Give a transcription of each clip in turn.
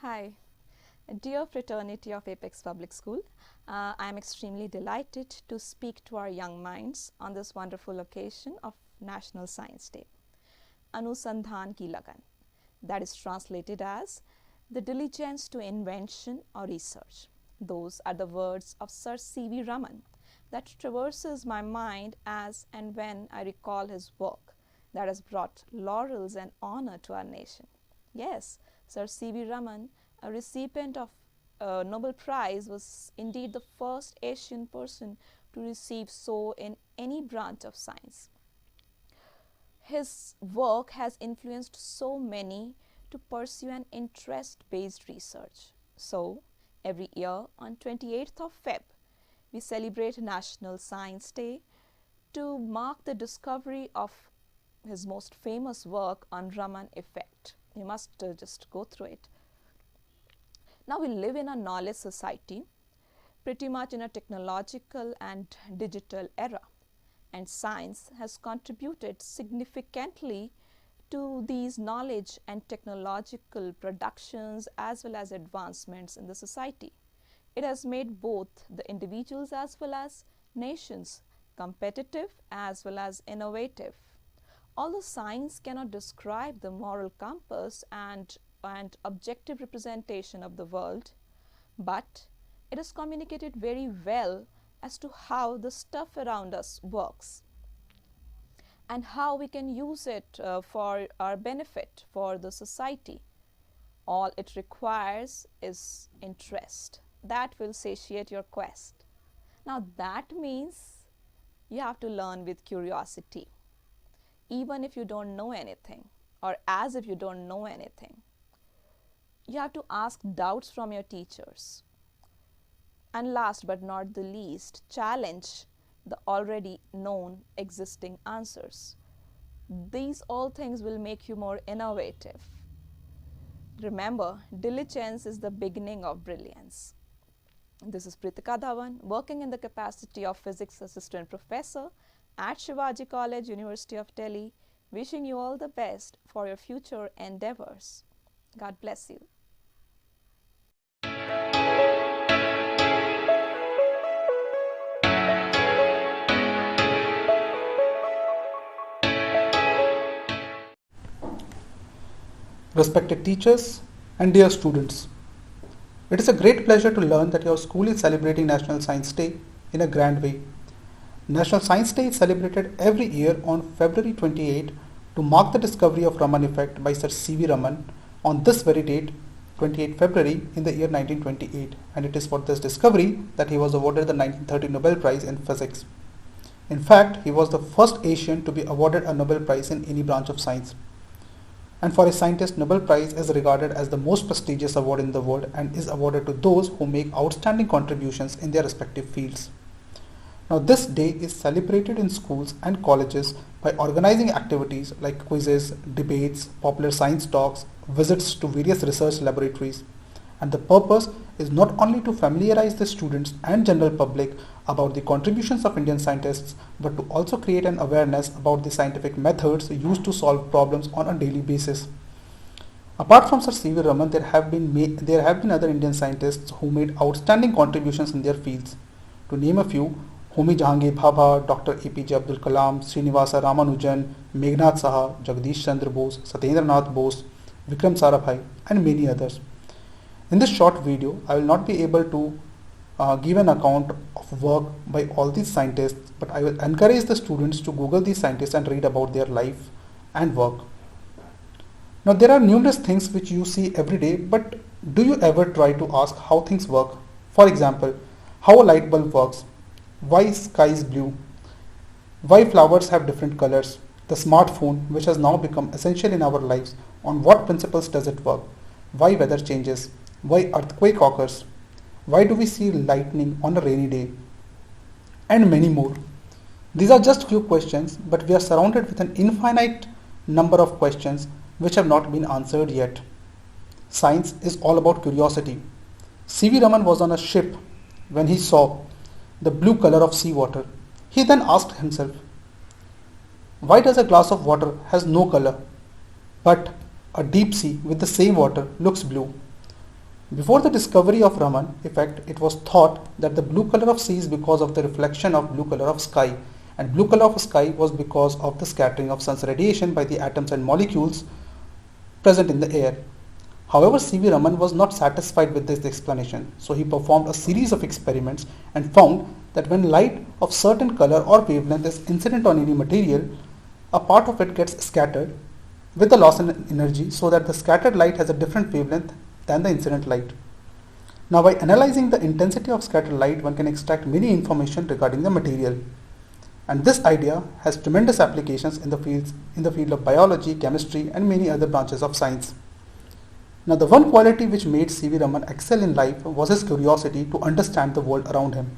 Hi, dear fraternity of Apex Public School. I am extremely delighted to speak to our young minds on this wonderful occasion of National Science Day. Anusandhan ki lagan, that is translated as the diligence to invention or research. Those are the words of Sir C.V. Raman that traverses my mind as and when I recall his work that has brought laurels and honor to our nation. Yes, Sir C.V. Raman, a recipient of a Nobel Prize, was indeed the first Asian person to receive so in any branch of science. His work has influenced so many to pursue an interest-based research. So, every year on 28th of Feb, we celebrate National Science Day to mark the discovery of his most famous work on Raman effect. You must just go through it. Now we live in a knowledge society, pretty much in a technological and digital era, and science has contributed significantly to these knowledge and technological productions as well as advancements in the society. It has made both the individuals as well as nations competitive as well as innovative. Although science cannot describe the moral compass and objective representation of the world, but it is communicated very well as to how the stuff around us works and how we can use it for our benefit, for the society. All it requires is interest. That will satiate your quest. Now that means you have to learn with curiosity, even if you don't know anything, or as if you don't know anything. You have to ask doubts from your teachers. And last but not the least, challenge the already known existing answers. These all things will make you more innovative. Remember, diligence is the beginning of brilliance. This is Pritika Dhawan, working in the capacity of Physics Assistant Professor at Shivaji College, University of Delhi, wishing you all the best for your future endeavors. God bless you. Respected teachers and dear students, it is a great pleasure to learn that your school is celebrating National Science Day in a grand way. National Science Day is celebrated every year on February 28 to mark the discovery of Raman effect by Sir C.V. Raman on this very date, 28 February in the year 1928, and it is for this discovery that he was awarded the 1930 Nobel Prize in Physics. In fact, he was the first Asian to be awarded a Nobel Prize in any branch of science. And for a scientist, Nobel Prize is regarded as the most prestigious award in the world and is awarded to those who make outstanding contributions in their respective fields. Now, this day is celebrated in schools and colleges by organizing activities like quizzes, debates, popular science talks, visits to various research laboratories. And the purpose is not only to familiarize the students and general public about the contributions of Indian scientists, but to also create an awareness about the scientific methods used to solve problems on a daily basis. Apart from Sir C.V. Raman, there have been other Indian scientists who made outstanding contributions in their fields. To name a few, Homi Jahangir Bhabha, Dr. APJ Abdul Kalam, Srinivasa Ramanujan, Meghnad Saha, Jagdish Chandra Bose, Satyendra Nath Bose, Vikram Sarabhai, and many others. In this short video, I will not be able to give an account of work by all these scientists, but I will encourage the students to Google these scientists and read about their life and work. Now, there are numerous things which you see every day, but do you ever try to ask how things work? For example, how a light bulb works, why sky is blue, why flowers have different colors, the smartphone which has now become essential in our lives, on what principles does it work, why weather changes, why earthquake occurs, why do we see lightning on a rainy day, and many more. These are just few questions, but we are surrounded with an infinite number of questions which have not been answered yet. Science is all about curiosity. C.V. Raman was on a ship when he saw the blue color of seawater. He then asked himself, why does a glass of water has no color, but a deep sea with the same water looks blue? Before the discovery of Raman effect, it was thought that the blue color of sea is because of the reflection of blue color of sky, and blue color of sky was because of the scattering of sun's radiation by the atoms and molecules present in the air. However, C.V. Raman was not satisfied with this explanation, so he performed a series of experiments and found that when light of certain color or wavelength is incident on any material, a part of it gets scattered with the loss in energy, so that the scattered light has a different wavelength than the incident light. Now, by analyzing the intensity of scattered light, one can extract many information regarding the material. And this idea has tremendous applications in the field of biology, chemistry, and many other branches of science. Now, the one quality which made C.V. Raman excel in life was his curiosity to understand the world around him.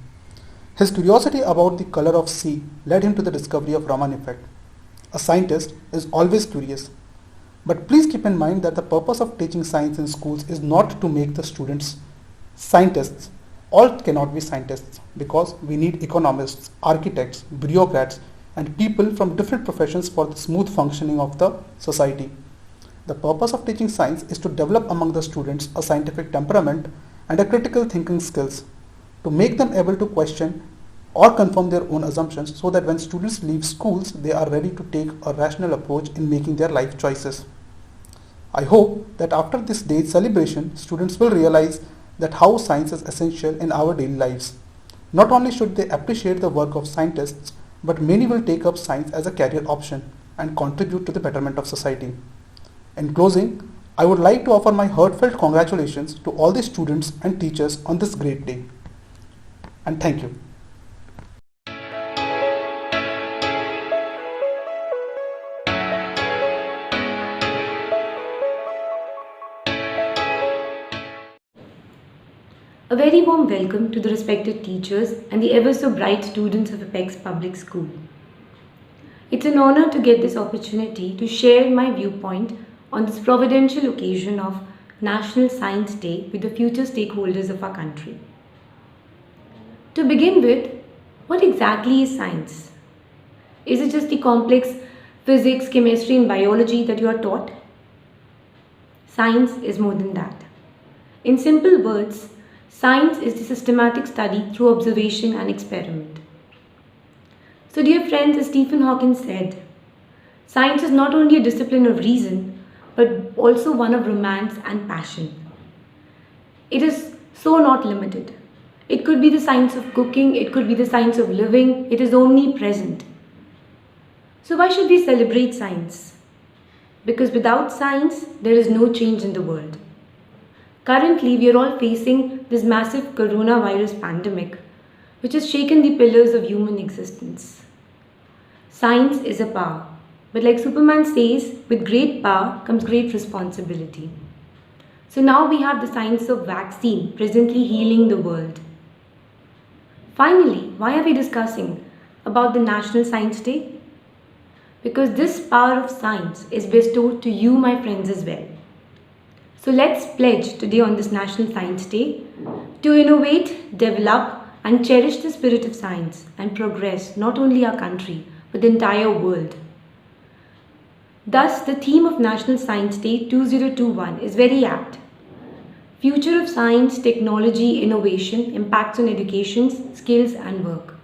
His curiosity about the color of sea led him to the discovery of Raman effect. A scientist is always curious. But please keep in mind that the purpose of teaching science in schools is not to make the students scientists. All cannot be scientists, because we need economists, architects, bureaucrats, and people from different professions for the smooth functioning of the society. The purpose of teaching science is to develop among the students a scientific temperament and a critical thinking skills, to make them able to question or confirm their own assumptions, so that when students leave schools, they are ready to take a rational approach in making their life choices. I hope that after this day's celebration, students will realize that how science is essential in our daily lives. Not only should they appreciate the work of scientists, but many will take up science as a career option and contribute to the betterment of society. In closing, I would like to offer my heartfelt congratulations to all the students and teachers on this great day. And thank you. A very warm welcome to the respected teachers and the ever so bright students of Apex Public School. It's an honor to get this opportunity to share my viewpoint on this providential occasion of National Science Day with the future stakeholders of our country. To begin with, what exactly is science? Is it just the complex physics, chemistry, and biology that you are taught? Science is more than that. In simple words, science is the systematic study through observation and experiment. So dear friends, as Stephen Hawking said, science is not only a discipline of reason, but also one of romance and passion. It is so not limited. It could be the science of cooking, it could be the science of living, it is omnipresent. So why should we celebrate science? Because without science, there is no change in the world. Currently, we are all facing this massive coronavirus pandemic, which has shaken the pillars of human existence. Science is a power, but like Superman says, with great power comes great responsibility. So now we have the science of vaccine presently healing the world. Finally, why are we discussing about the National Science Day? Because this power of science is bestowed to you, my friends, as well. So let's pledge today on this National Science Day to innovate, develop, and cherish the spirit of science and progress not only our country but the entire world. Thus, the theme of National Science Day 2021 is very apt. Future of science, technology, innovation, impacts on education, skills, and work.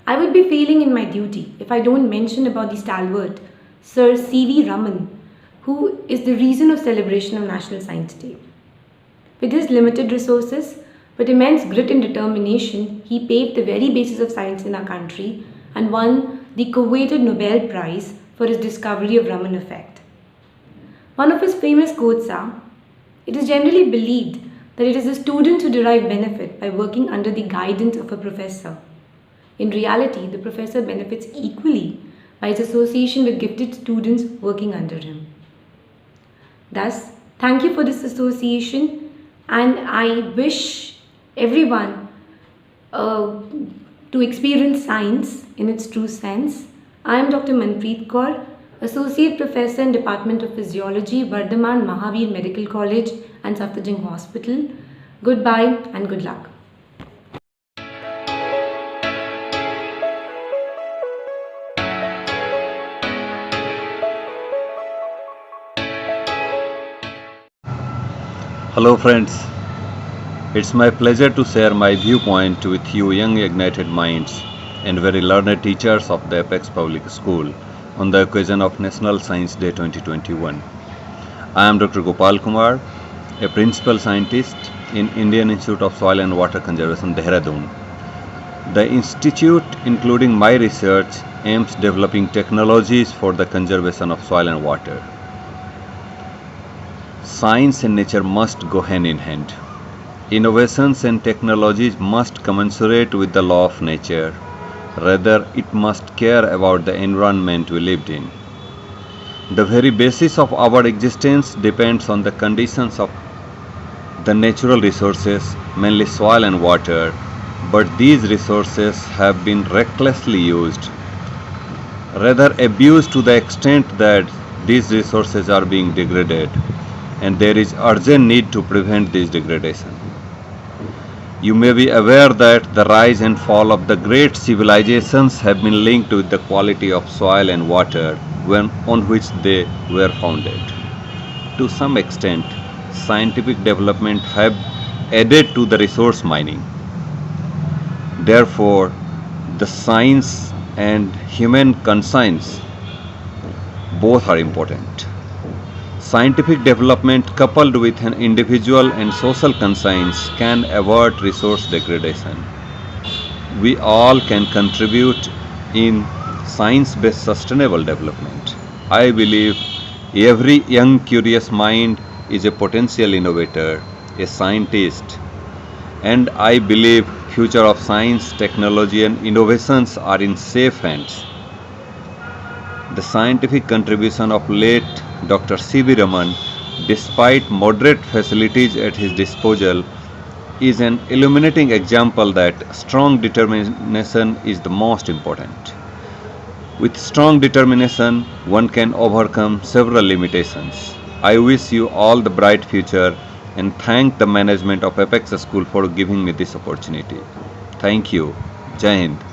I would be failing in my duty if I don't mention about the stalwart Sir C.V. Raman, who is the reason of celebration of National Science Day. With his limited resources but immense grit and determination, he paved the very basis of science in our country and won the coveted Nobel Prize for his discovery of Raman effect. One of his famous quotes are, "It is generally believed that it is the students who derive benefit by working under the guidance of a professor. In reality, the professor benefits equally by his association with gifted students working under him." Thus, thank you for this association, and I wish everyone to experience science in its true sense. I am Dr. Manpreet Kaur, Associate Professor in Department of Physiology, Vardhaman Mahavir Medical College and Safdarjung Hospital. Goodbye and good luck. Hello, friends. It's my pleasure to share my viewpoint with you, young ignited minds and very learned teachers of the Apex Public School on the occasion of National Science Day 2021. I am Dr. Gopal Kumar, a principal scientist in Indian Institute of Soil and Water Conservation, Dehradun. The institute, including my research, aims developing technologies for the conservation of soil and water. Science and nature must go hand in hand. Innovations and technologies must commensurate with the law of nature. Rather, it must care about the environment we lived in. The very basis of our existence depends on the conditions of the natural resources, mainly soil and water, but these resources have been recklessly used, rather abused to the extent that these resources are being degraded, and there is urgent need to prevent this degradation. You may be aware that the rise and fall of the great civilizations have been linked with the quality of soil and water on which they were founded. To some extent, scientific development have added to the resource mining. Therefore, the science and human conscience both are important. Scientific development coupled with an individual and social conscience can avert resource degradation. We all can contribute in science-based sustainable development. I believe every young curious mind is a potential innovator, a scientist, and I believe future of science, technology and innovations are in safe hands. The scientific contribution of late Dr. C.V. Raman, despite moderate facilities at his disposal, is an illuminating example that strong determination is the most important. With strong determination, one can overcome several limitations. I wish you all the bright future and thank the management of Apex School for giving me this opportunity. Thank you. Jai Hind.